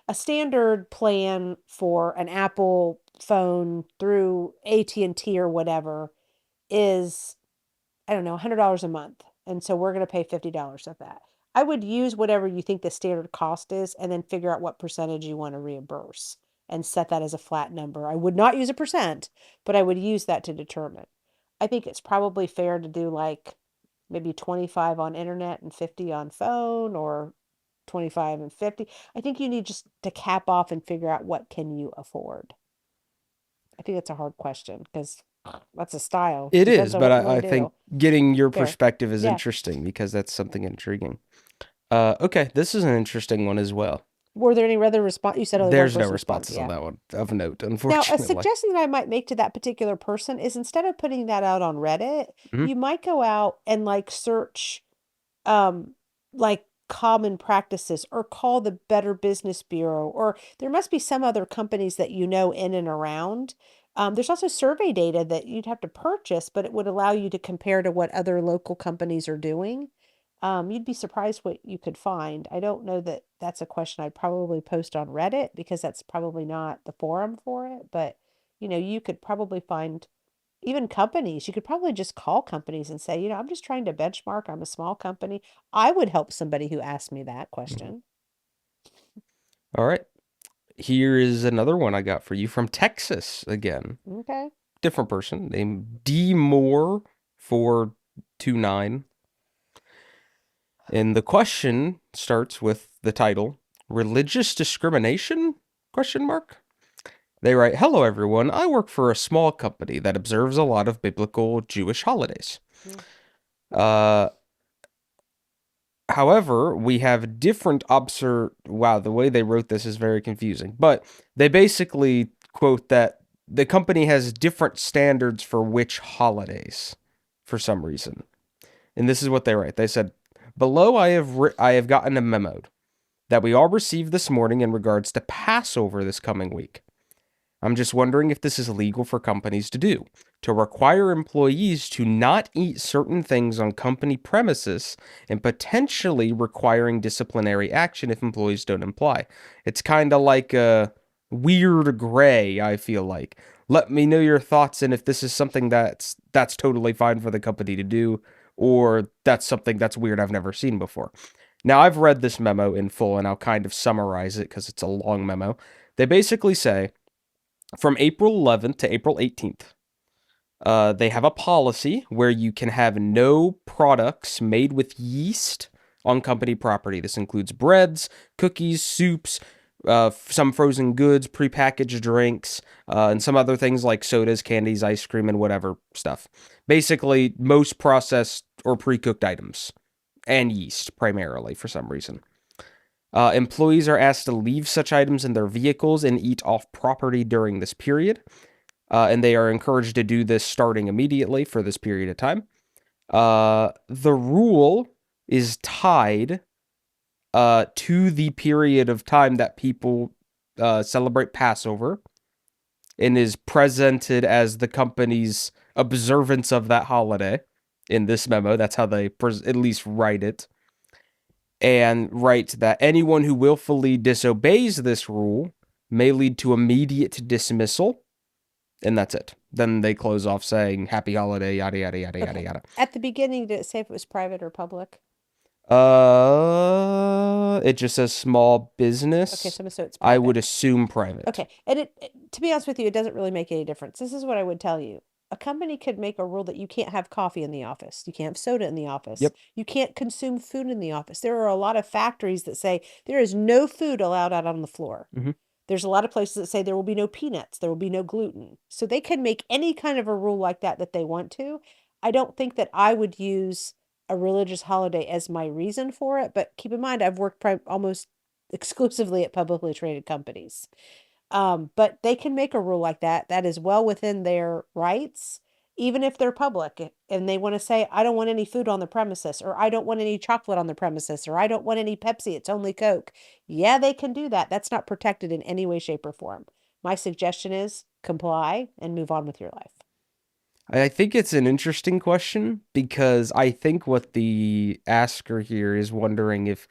Speaker 2: a standard plan for an Apple phone through AT&T or whatever is, I don't know, $100 a month. And so we're going to pay $50 of that. I would use whatever you think the standard cost is and then figure out what percentage you want to reimburse and set that as a flat number. I would not use a percent, but I would use that to determine. I think it's probably fair to do like maybe 25 on internet and 50 on phone, or 25 and 50. I think you need just to cap off and figure out what can you afford. I think that's a hard question because that's a style.
Speaker 1: It
Speaker 2: Depends
Speaker 1: is,
Speaker 2: on
Speaker 1: but
Speaker 2: what you want
Speaker 1: I
Speaker 2: to
Speaker 1: think
Speaker 2: do.
Speaker 1: getting your
Speaker 2: Fair.
Speaker 1: perspective is
Speaker 2: Yeah.
Speaker 1: interesting because that's something intriguing. Okay, this is an interesting one as well.
Speaker 2: Were there any other response? You said only one
Speaker 1: There's no
Speaker 2: person responded.
Speaker 1: responses on
Speaker 2: Yeah.
Speaker 1: that one of note,
Speaker 2: Now, a
Speaker 1: unfortunately.
Speaker 2: suggestion that I might make to that particular person is instead of putting that out on Reddit,
Speaker 1: Mhm.
Speaker 2: you might go out and like search um like common practices or call the Better Business Bureau, or there must be some other companies that you know in and around. There's also survey data that you'd have to purchase, but it would allow you to compare to what other local companies are doing. You'd be surprised what you could find. I don't know that that's a question I'd probably post on Reddit because that's probably not the forum for it, but you could probably find even companies. You could probably just call companies and say, I'm just trying to benchmark. I'm a small company. I would help somebody who asked me that
Speaker 1: Mhm.
Speaker 2: question.
Speaker 1: All right. Here is another one I got for you from Texas again.
Speaker 2: Okay.
Speaker 1: Different person named D Moore 429. And the question starts with the title, Religious Discrimination? Question mark. They write, "Hello everyone. I work for a small company that observes a lot of biblical Jewish holidays.
Speaker 2: Mm.
Speaker 1: Uh However, we have different wow, the way they wrote this is very confusing. But they basically quote that the company has different standards for which holidays for some reason. And this is what they write. They said, "Below I have gotten a memo that we all received this morning in regards to Passover this coming week. I'm just wondering if this is legal for companies to do, to require employees to not eat certain things on company premises and potentially requiring disciplinary action if employees don't comply. It's kind of like a weird gray, I feel like. Let me know your thoughts and if this is something that's totally fine for the company to do or that's something that's weird I've never seen before." Now, I've read this memo in full and I'll kind of summarize it because it's a long memo. They basically say, from April 11th to April 18th, they have a policy where you can have no products made with yeast on company property. This includes breads, cookies, soups, some frozen goods, prepackaged drinks, and some other things like sodas, candies, ice cream, and whatever stuff. Basically, most processed or pre-cooked items, and yeast primarily for some reason. Employees are asked to leave such items in their vehicles and eat off property during this period. And they are encouraged to do this starting immediately for this period of time. The rule is tied to the period of time that people celebrate Passover and is presented as the company's observance of that holiday in this memo. That's how they at least write it. And write that anyone who willfully disobeys this rule may lead to immediate dismissal. And that's it. Then they close off saying happy holiday, yada, yada, yada, yada,
Speaker 2: Okay.
Speaker 1: yada.
Speaker 2: At the beginning, did it say if it was private or public?
Speaker 1: It just says small business.
Speaker 2: Okay, so it's
Speaker 1: I
Speaker 2: private.
Speaker 1: would assume private.
Speaker 2: Okay, and to be honest with you, it doesn't really make any difference. This is what I would tell you. A company could make a rule that you can't have coffee in the office. You can't have soda in the office.
Speaker 1: Yep.
Speaker 2: You can't consume food in the office. There are a lot of factories that say there is no food allowed out on the floor.
Speaker 1: Mm-hmm.
Speaker 2: There's a lot of places that say there will be no peanuts, there will be no gluten. So they can make any kind of a rule like that they want to. I don't think that I would use a religious holiday as my reason for it, but keep in mind I've worked almost exclusively at publicly traded companies. But they can make a rule like that. That is well within their rights, even if they're public and they want to say, I don't want any food on the premises, or I don't want any chocolate on the premises, or I don't want any Pepsi, it's only Coke. Yeah, they can do that. That's not protected in any way, shape, or form. My suggestion is comply and move on with your life.
Speaker 1: I think it's an interesting question because I think what the asker here is wondering if,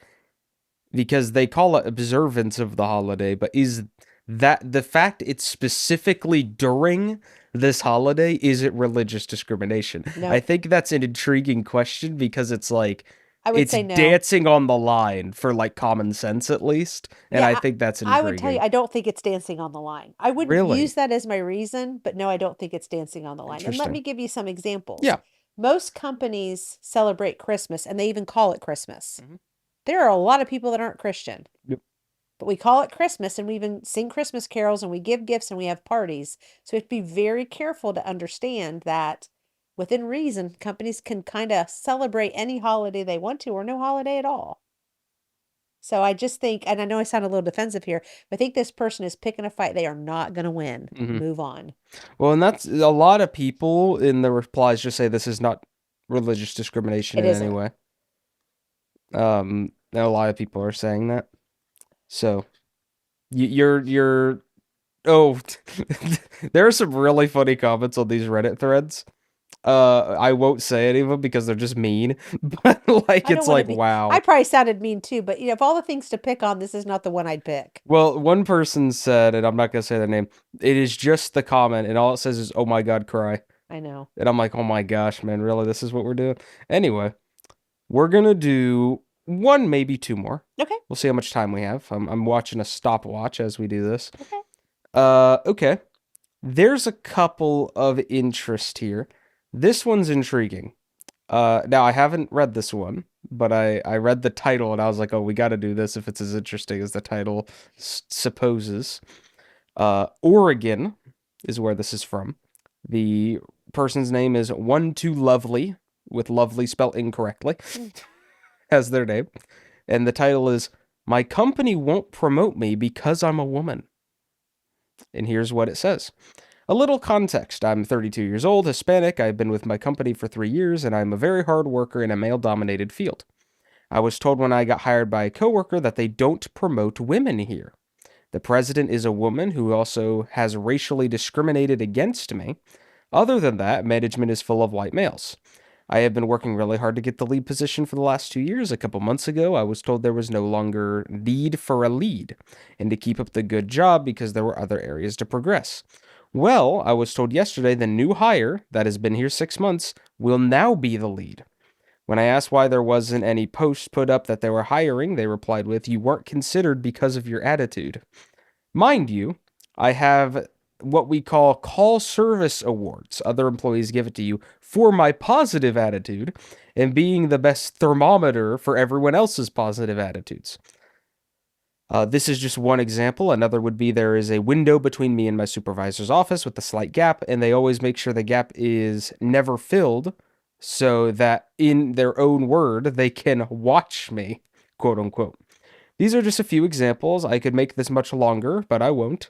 Speaker 1: because they call it observance of the holiday, but is that the fact it's specifically during this holiday, is it religious discrimination?
Speaker 2: No,
Speaker 1: I think that's an intriguing question because it's like
Speaker 2: I would
Speaker 1: it's
Speaker 2: say no.
Speaker 1: dancing on the line for like common sense at least, and I
Speaker 2: Yeah,
Speaker 1: think that's
Speaker 2: I would tell you,
Speaker 1: intriguing.
Speaker 2: I don't think it's dancing on the line. I wouldn't use
Speaker 1: Really
Speaker 2: that as my reason, but no, I don't think it's dancing on the line. And let
Speaker 1: interesting.
Speaker 2: me give you some examples.
Speaker 1: Yeah.
Speaker 2: Most companies celebrate Christmas and they even call it Christmas.
Speaker 1: Mhm.
Speaker 2: There are a lot of people that aren't Christian,
Speaker 1: Yep.
Speaker 2: but we call it Christmas and we even sing Christmas carols and we give gifts and we have parties. So we have to be very careful to understand that within reason, companies can kind of celebrate any holiday they want to or no holiday at all. So I just think, and I know I sound a little defensive here, but I think this person is picking a fight they are not going to win.
Speaker 1: Mhm.
Speaker 2: Move on.
Speaker 1: Well, and that's a lot of people in the replies just say this is not religious discrimination
Speaker 2: It
Speaker 1: in any
Speaker 2: isn't.
Speaker 1: way. And a lot of people are saying that. So you're oh, there are some really funny comments on these Reddit threads. I won't say any of them because they're just mean, but like
Speaker 2: I don't
Speaker 1: it's
Speaker 2: want to
Speaker 1: like
Speaker 2: be, I
Speaker 1: wow.
Speaker 2: probably sounded mean too, but of all the things to pick on, this is not the one I'd pick.
Speaker 1: Well, one person said, and I'm not gonna say their name. It is just the comment, and all it says is "Oh my God, cry,"
Speaker 2: I know.
Speaker 1: and I'm like, "Oh my gosh, man, really? This is what we're doing?" Anyway, we're gonna do one, maybe two more.
Speaker 2: Okay.
Speaker 1: We'll see how much time we have. I'm watching a stopwatch as we do this.
Speaker 2: Okay.
Speaker 1: Okay. There's a couple of interest here. This one's intriguing. Now I haven't read this one, but I read the title and I was like, oh, we got to do this if it's as interesting as the title supposes. Oregon is where this is from. The person's name is One Too Lovely, with lovely spelled incorrectly,
Speaker 2: Mm.
Speaker 1: as their name. And the title is My Company Won't Promote Me Because I'm a Woman. And here's what it says. A little context. I'm 32 years old, Hispanic. I've been with my company for 3 years, and I'm a very hard worker in a male dominated field. I was told when I got hired by a coworker that they don't promote women here. The president is a woman who also has racially discriminated against me. Other than that, management is full of white males. I have been working really hard to get the lead position for the last 2 years. A couple months ago, I was told there was no longer need for a lead and to keep up the good job because there were other areas to progress. Well, I was told yesterday the new hire that has been here 6 months will now be the lead. When I asked why there wasn't any post put up that they were hiring, they replied with, "You weren't considered because of your attitude." Mind you, I have what we call service awards. Other employees give it to you for my positive attitude and being the best thermometer for everyone else's positive attitudes. This is just one example. Another would be there is a window between me and my supervisor's office with a slight gap, and they always make sure the gap is never filled so that, in their own word, they can watch me, quote unquote. These are just a few examples. I could make this much longer, but I won't.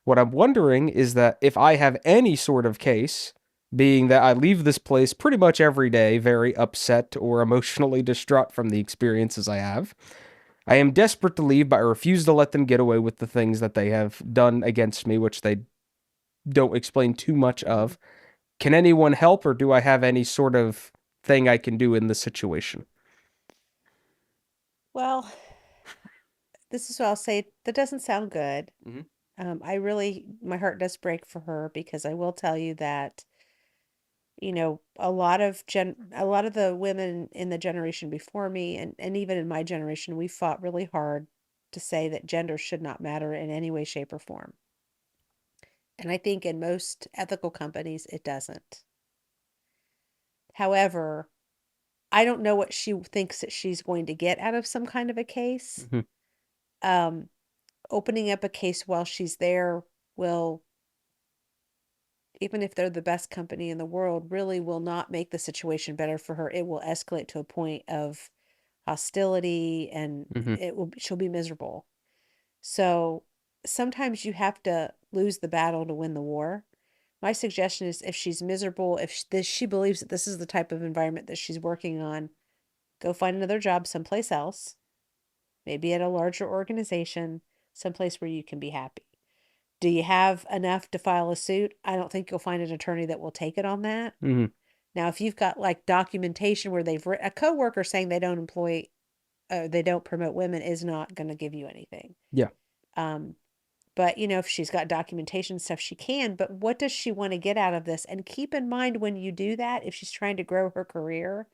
Speaker 1: What I'm wondering is that if I have any sort of case, being that I leave this place pretty much every day very upset or emotionally distraught from the experiences I have, I am desperate to leave, but I refuse to let them get away with the things that they have done against me, which they don't explain too much of. Can anyone help, or do I have any sort of thing I can do in this situation?
Speaker 2: Well, this is what I'll say. That doesn't sound good.
Speaker 1: Mhm.
Speaker 2: My heart does break for her because I will tell you that, a lot of the women in the generation before me and even in my generation, we fought really hard to say that gender should not matter in any way, shape, or form. And I think in most ethical companies, it doesn't. However, I don't know what she thinks that she's going to get out of some kind of a case.
Speaker 1: Mhm.
Speaker 2: Um, Opening up a case while she's there will, even if they're the best company in the world, really will not make the situation better for her. It will escalate to a point of hostility and
Speaker 1: Mhm.
Speaker 2: she'll be miserable. So sometimes you have to lose the battle to win the war. My suggestion is if she's miserable, if she believes that this is the type of environment that she's working on, go find another job someplace else, maybe at a larger organization, someplace where you can be happy. Do you have enough to file a suit? I don't think you'll find an attorney that will take it on that.
Speaker 1: Mhm.
Speaker 2: Now, if you've got like documentation where they've a coworker saying they don't promote women is not going to give you anything.
Speaker 1: Yeah.
Speaker 2: Um, but if she's got documentation stuff, she can. But what does she want to get out of this? And keep in mind when you do that, if she's trying to grow her career,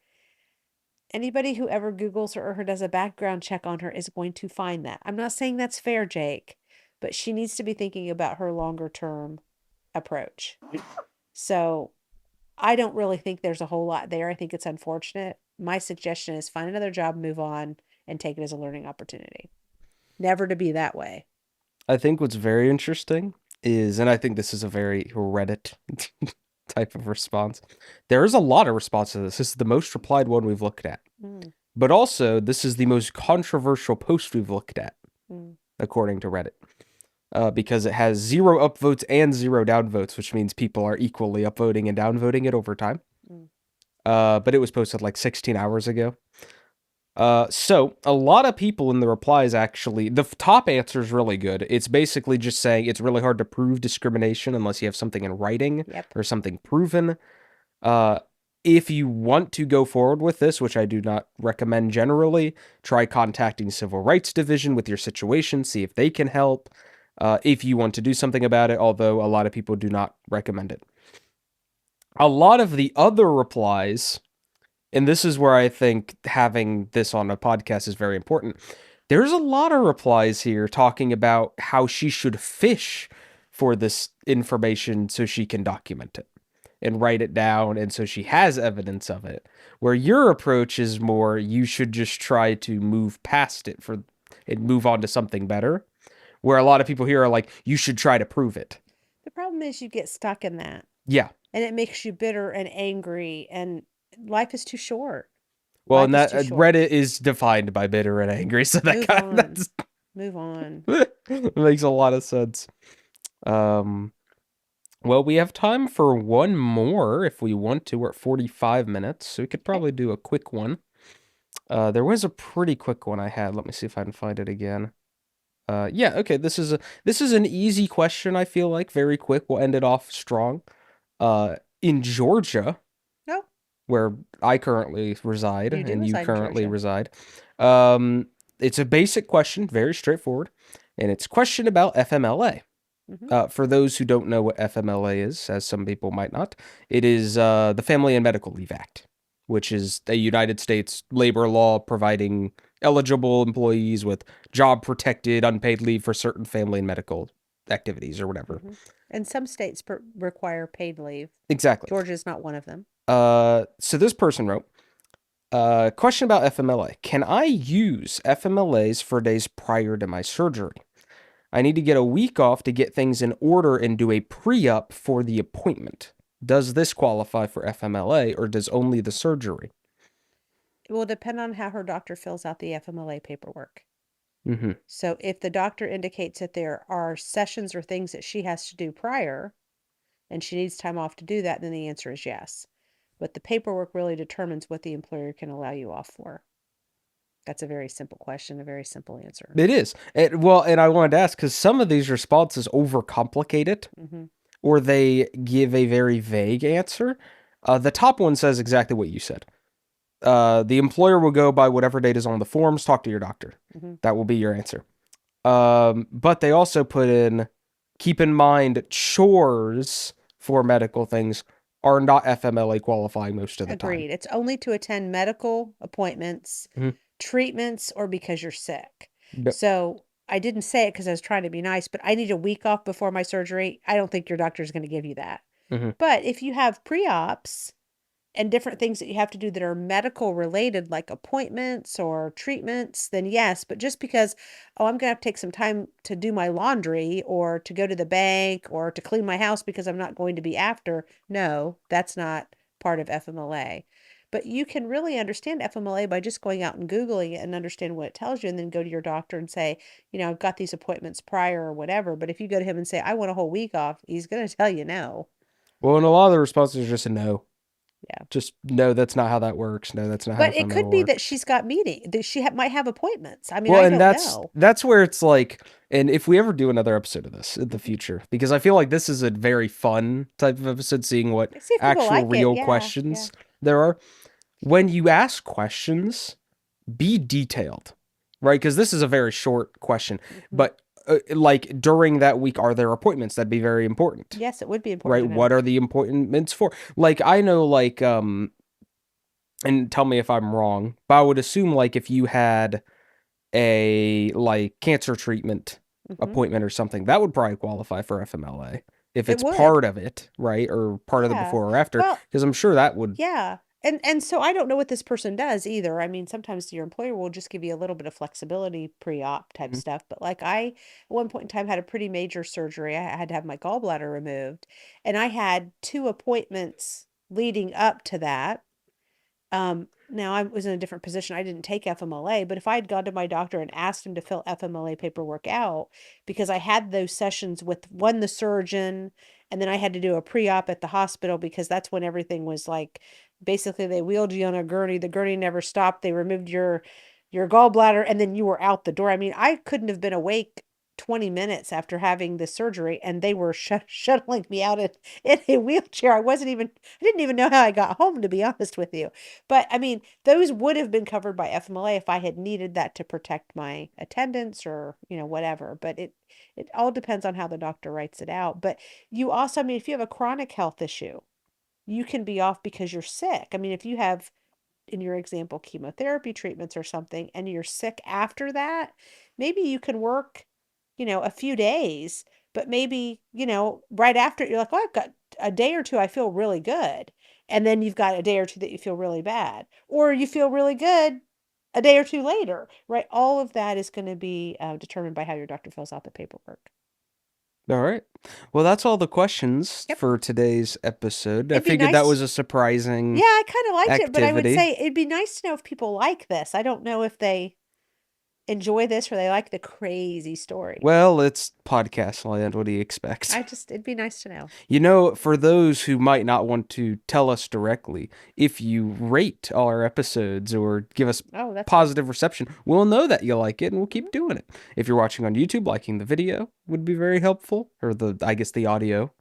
Speaker 2: anybody who ever Googles her or does a background check on her is going to find that. I'm not saying that's fair, Jake, but she needs to be thinking about her longer term approach. So I don't really think there's a whole lot there. I think it's unfortunate. My suggestion is find another job, move on, and take it as a learning opportunity. Never to be that way.
Speaker 1: I think what's very interesting is, and I think this is a very Reddit type of response. There is a lot of response to this. This is the most replied one we've looked at.
Speaker 2: Mm,
Speaker 1: But also, this is the most controversial post we've looked at,
Speaker 2: mm,
Speaker 1: according to Reddit. Because it has 0 upvotes and 0 downvotes, which means people are equally upvoting and downvoting it over time.
Speaker 2: mm.
Speaker 1: But it was posted like 16 hours ago. So a lot of people in the replies actually, the top answer is really good. It's basically just saying it's really hard to prove discrimination unless you have something in writing
Speaker 2: Yep.
Speaker 1: or something proven. Uh, if you want to go forward with this, which I do not recommend generally, try contacting Civil Rights Division with your situation, see if they can help. If you want to do something about it, although a lot of people do not recommend it. A lot of the other replies, and this is where I think having this on a podcast is very important. There's a lot of replies here talking about how she should fish for this information so she can document it. and write it down, and so she has evidence of it. Where your approach is more, you should just try to move past it for and move on to something better. Where a lot of people here are like, you should try to prove it.
Speaker 2: The problem is you get stuck in that,
Speaker 1: Yeah.
Speaker 2: and it makes you bitter and angry, and life is too short.
Speaker 1: Well, and
Speaker 2: Life is
Speaker 1: that
Speaker 2: too short.
Speaker 1: Reddit is defined by bitter and angry, so that
Speaker 2: Move
Speaker 1: kind of
Speaker 2: on. Move on.
Speaker 1: makes a lot of sense. Um, well, we have time for one more if we want to. We're at 45 minutes, so we could
Speaker 2: Okay.
Speaker 1: probably do a quick one. There was a pretty quick one I had. Let me see if I can find it again. Yeah, okay. This is an easy question, I feel like. Very quick. We'll end it off strong. In Georgia,
Speaker 2: No,
Speaker 1: where I currently reside
Speaker 2: you do
Speaker 1: and you
Speaker 2: reside in
Speaker 1: currently
Speaker 2: Georgia.
Speaker 1: reside, um, it's a basic question, very straightforward, and it's a question about FMLA.
Speaker 2: Hmm.
Speaker 1: For those who don't know what FMLA is, as some people might not, it is the Family and Medical Leave Act, which is a United States labor law providing eligible employees with job protected unpaid leave for certain family and medical activities or whatever.
Speaker 2: Hmm. And some states require paid leave.
Speaker 1: Exactly.
Speaker 2: Georgia is not one of them.
Speaker 1: So this person wrote, question about FMLA. Can I use FMLAs for days prior to my surgery? I need to get a week off to get things in order and do a pre-op for the appointment. Does this qualify for FMLA or does only the surgery?
Speaker 2: It will depend on how her doctor fills out the FMLA paperwork.
Speaker 1: Mm-hmm.
Speaker 2: So if the doctor indicates that there are sessions or things that she has to do prior and she needs time off to do that, then the answer is yes. But the paperwork really determines what the employer can allow you off for. That's a very simple question, a very simple answer.
Speaker 1: It is. Well, and I wanted to ask because some of these responses overcomplicate it
Speaker 2: Hmm.
Speaker 1: or they give a very vague answer. The top one says exactly what you said. The employer will go by whatever date is on the forms. Talk to your doctor.
Speaker 2: Hmm.
Speaker 1: That will be your answer. But they also put in, keep in mind, chores for medical things are not FMLA qualifying most of the time.
Speaker 2: Agreed. It's only to attend medical appointments,
Speaker 1: Mhm.
Speaker 2: treatments, or because you're sick.
Speaker 1: Yep.
Speaker 2: So I didn't say it because I was trying to be nice, but I need a week off before my surgery. I don't think your doctor is going to give you that.
Speaker 1: Mhm.
Speaker 2: But if you have pre-ops and different things that you have to do that are medical related, like appointments or treatments, then yes. But just because, oh, I'm going to have to take some time to do my laundry or to go to the bank or to clean my house because I'm not going to be after, no, that's not part of FMLA. But you can really understand FMLA by just going out and Googling it and understand what it tells you, and then go to your doctor and say, I've got these appointments prior or whatever. But if you go to him and say, I want a whole week off, he's going to tell you no.
Speaker 1: Well, and a lot of the responses are just a no.
Speaker 2: Yeah.
Speaker 1: Just no, that's not how that works. No, that's not how
Speaker 2: But it
Speaker 1: FMLA
Speaker 2: could be that
Speaker 1: works.
Speaker 2: she's got that she might have appointments. I mean,
Speaker 1: Well,
Speaker 2: I
Speaker 1: and
Speaker 2: don't know.
Speaker 1: that's where it's like, and if we ever do another episode of this in the
Speaker 2: Mhm.
Speaker 1: future, because I feel like this is a very fun type of episode, seeing what
Speaker 2: See if people
Speaker 1: actual
Speaker 2: like it.
Speaker 1: real
Speaker 2: Yeah, yeah.
Speaker 1: questions there are. When you ask questions, be detailed, right? Because this is a very short question,
Speaker 2: Hmm.
Speaker 1: but like during that week, are there appointments? That'd be very important,
Speaker 2: Yes, it would be
Speaker 1: right?
Speaker 2: important to know.
Speaker 1: What are the appointments for? Like I know, like and tell me if I'm wrong, but I would assume like if you had a like cancer treatment
Speaker 2: Hmm.
Speaker 1: appointment or something, that would probably qualify for FMLA if
Speaker 2: It
Speaker 1: it's
Speaker 2: would.
Speaker 1: part of it, right? Or part of the
Speaker 2: Yeah.
Speaker 1: before or after,
Speaker 2: Well,
Speaker 1: because I'm sure that would.
Speaker 2: yeah. And so I don't know what this person does either. I mean, sometimes your employer will just give you a little bit of flexibility pre-op type
Speaker 1: Mhm.
Speaker 2: stuff. But like I, at one point in time, had a pretty major surgery. I had to have my gallbladder removed, and I had two appointments leading up to that. Now I was in a different position. I didn't take FMLA, but if I had gone to my doctor and asked him to fill FMLA paperwork out, because I had those sessions with the surgeon, and then I had to do a pre-op at the hospital because that's when everything was like, basically they wheeled you on a gurney. The gurney never stopped. They removed your gallbladder and then you were out the door. I mean, I couldn't have been awake 20 minutes after having the surgery and they were shuttling me out in a wheelchair. I didn't even know how I got home, to be honest with you. But I mean, those would have been covered by FMLA if I had needed that to protect my attendance or, whatever. But it all depends on how the doctor writes it out. But you also, I mean, if you have a chronic health issue, you can be off because you're sick. I mean, if you have, in your example, chemotherapy treatments or something, and you're sick after that, maybe you can work, a few days, but maybe, right after you're like, oh, I've got a day or two I feel really good, and then you've got a day or two that you feel really bad, or you feel really good a day or two later, right? All of that is going to be determined by how your doctor fills out the paperwork.
Speaker 1: All right. Well, that's all the questions
Speaker 2: Yep.
Speaker 1: for today's episode. I
Speaker 2: It'd be
Speaker 1: figured that was
Speaker 2: nice.
Speaker 1: a surprising
Speaker 2: Yeah, I kind of liked it, but I would
Speaker 1: activity.
Speaker 2: say it'd be nice to know if people like this. I don't know if they enjoy this or they like the crazy story.
Speaker 1: Well, it's podcast land. What do you expect?
Speaker 2: It'd be nice to know.
Speaker 1: You know, for those who might not want to tell us directly, if you rate our episodes or give us
Speaker 2: Oh, that's good.
Speaker 1: positive reception, we'll know that you like it and we'll keep
Speaker 2: Mhm.
Speaker 1: doing it. If you're watching on YouTube, liking the video would be very helpful, or I guess the audio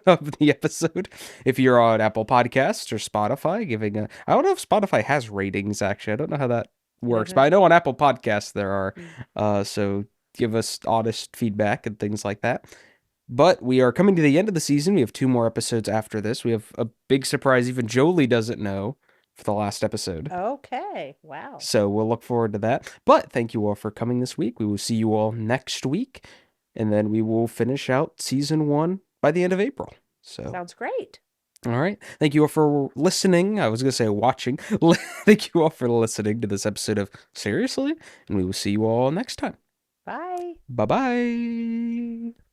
Speaker 1: of the episode. If you're on Apple Podcasts or Spotify, I don't know if Spotify has ratings actually. I don't know how that
Speaker 2: It
Speaker 1: works, but I
Speaker 2: doesn't.
Speaker 1: know on Apple Podcasts there are.
Speaker 2: Mm.
Speaker 1: So give us honest feedback and things like that. But we are coming to the end of the season. We have 2 more episodes after this. We have a big surprise even Jolie doesn't know for the last episode.
Speaker 2: Okay. Wow.
Speaker 1: So we'll look forward to that. But thank you all for coming this week. We will see you all next week. And then we will finish out season 1 by the end of April. So,
Speaker 2: Sounds great.
Speaker 1: all right. Thank you all for listening. I was going to say watching. Thank you all for listening to this episode of Seriously. And we will see you all next time.
Speaker 2: Bye.
Speaker 1: Bye bye.